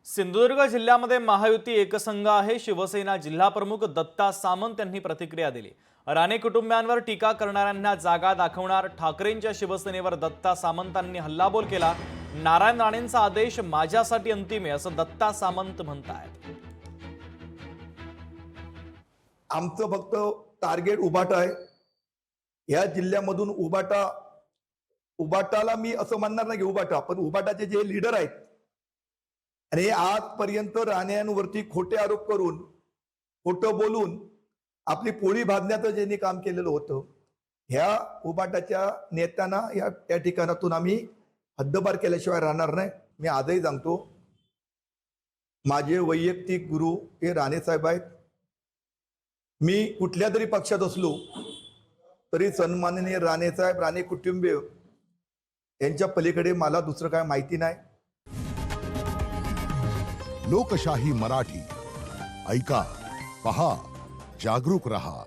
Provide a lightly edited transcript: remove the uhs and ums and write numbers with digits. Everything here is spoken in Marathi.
सिंधुदुर्ग जिल्ह्यामध्ये महायुती एकसंघ आहे। शिवसेना जिल्हाप्रमुख दत्ता सामंत यांनी प्रतिक्रिया दिली। राणे कुटुंबियांवर टीका करणाऱ्यांना जागा दाखवणार। ठाकरेंच्या शिवसेनेवर दत्ता सामंतांनी हल्लाबोल केला। नारायण राणेंचा आदेश माझ्यासाठी अंतिम आहे असं दत्ता सामंत म्हणतात। आमचं फक्त टार्गेट उबाटा आहे। या जिल्ह्यामधून उबाटाला मी असं म्हणणार नाही की उबाटा, पण उबाटाचे जे लीडर आहेत आणि आजपर्यंत राण्यांवरती खोटे आरोप करून खोटं बोलून आपली पोळी भाजण्याचं ज्यांनी काम केलेलं होतं, ह्या उबाटाच्या नेत्यांना या ठिकाणातून आम्ही हद्दपार केल्याशिवाय राहणार नाही। मी आजही सांगतो, माझे वैयक्तिक गुरु हे राणे साहेब आहेत। मी कुठल्या तरी पक्षात असलो तरी सन्माननीय राणे साहेब, राणे कुटुंबीय यांच्या पलीकडे मला दुसरं काय माहिती नाही। लोकशाही मराठी ऐका, पहा, जागरूक रहा।